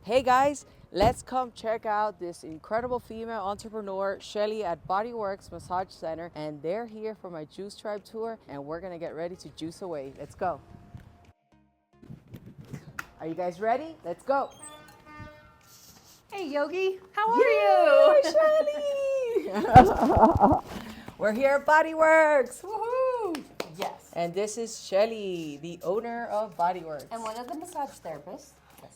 Hey guys, let's come check out this incredible female entrepreneur, Shelly at Bodyworks Massage Center, and they're here for my Juice Tribe tour, and we're gonna get ready to juice away. Let's go. Are you guys ready? Let's go. Hey Yogi, how are you? Shelly! We're here at Bodyworks. Woohoo! Yes. And this is Shelly, the owner of Bodyworks. And one of the massage therapists.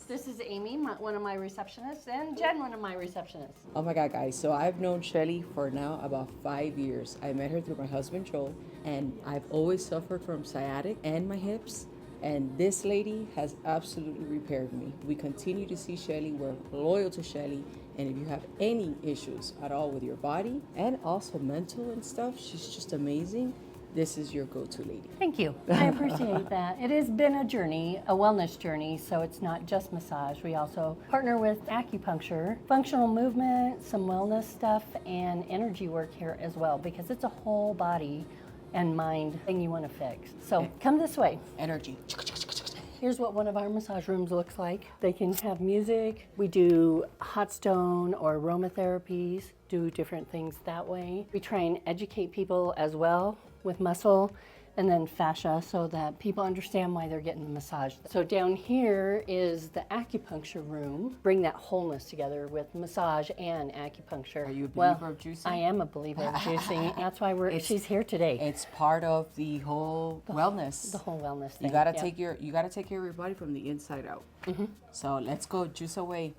This is Amy, one of my receptionists, and Jen, one of my receptionists. Oh my God, guys. So I've known Shelly for now about 5 years. I met her through my husband, Joel, and I've always suffered from sciatic and my hips. And this lady has absolutely repaired me. We continue to see Shelly. We're loyal to Shelly. And if you have any issues at all with your body and also mental and stuff, she's just amazing. This is your go-to lady. Thank you. I appreciate that. It has been a journey, a wellness journey, so it's not just massage. We also partner with acupuncture, functional movement, some wellness stuff, and energy work here as well, because it's a whole body and mind thing you want to fix. So come this way. Energy. Here's what one of our massage rooms looks like. They can have music. We do hot stone or aromatherapies, do different things that way. We try and educate people as well with muscle and then fascia so that people understand why they're getting the massage. So down here is the acupuncture room. Bring that wholeness together with massage and acupuncture. Are you a believer of juicing? I am a believer of juicing. That's why she's here today. It's part of the whole wellness. The whole wellness thing. You gotta take care of your body from the inside out. So let's go juice away.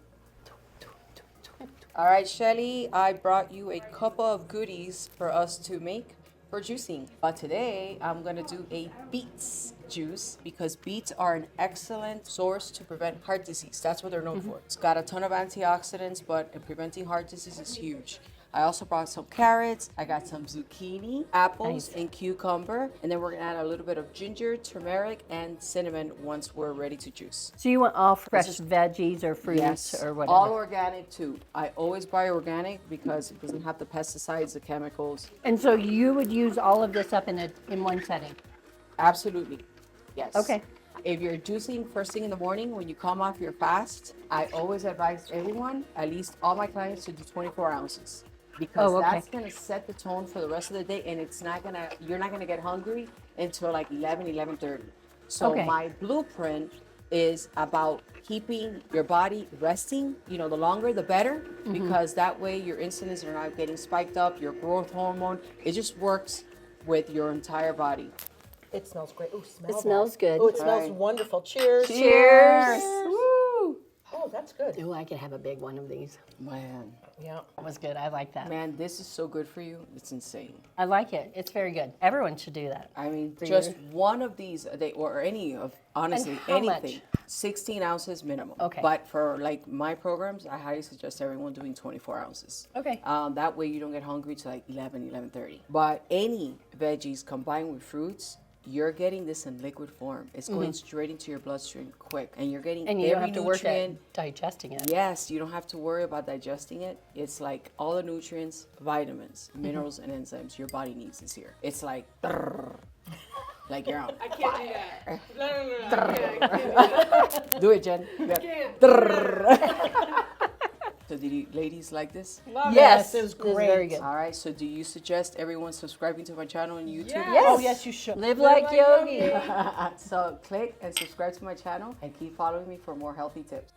All right, Shelly, I brought you a couple of goodies for us to make for juicing. But today I'm gonna do a beets juice because beets are an excellent source to prevent heart disease. That's what they're known for. It's got a ton of antioxidants, but preventing heart disease is huge. I also brought some carrots. I got some zucchini, apples, and cucumber. And then we're gonna add a little bit of ginger, turmeric, and cinnamon once we're ready to juice. So you want all fresh veggies or fruits or whatever? All organic too. I always buy organic because it doesn't have the pesticides, the chemicals. And so you would use all of this up in one setting? Absolutely, yes. Okay. If you're juicing first thing in the morning when you come off your fast, I always advise everyone, at least all my clients, to do 24 ounces. Because that's gonna set the tone for the rest of the day, and you're not gonna get hungry until like 11:30. So my blueprint is about keeping your body resting. You know, the longer the better, because that way your insulins are not getting spiked up, your growth hormone, it just works with your entire body. It smells great. Ooh, smell It that. smells good. Oh, it smells wonderful. Cheers. Cheers. Woo! Oh, that's good. Ooh, I could have a big one of these. Man, Yeah. That was good. I like that. man, this is so good for you. It's insane. I like it. It's very good. Everyone should do that. I mean, just one of these a day, or any of, honestly, how anything. much? 16 ounces minimum. Okay. But for like my programs, I highly suggest everyone doing 24 ounces. Okay. That way you don't get hungry till like 11:30. But any veggies combined with fruits, you're getting this in liquid form. It's going straight into your bloodstream quick, and you're getting And you every don't have to work nutrient. at digesting it. Yes, you don't have to worry about digesting it. It's like all the nutrients, vitamins, minerals, and enzymes your body needs is here. It's like, like you're on. I can't do that. No. I can't do Do it, Jen. that. So did you ladies like this? Yes, it was This is great. very good. All right, so do you suggest everyone subscribing to my channel on YouTube? Yes. Oh, yes, you should. Live like Yogi. So click and subscribe to my channel and keep following me for more healthy tips.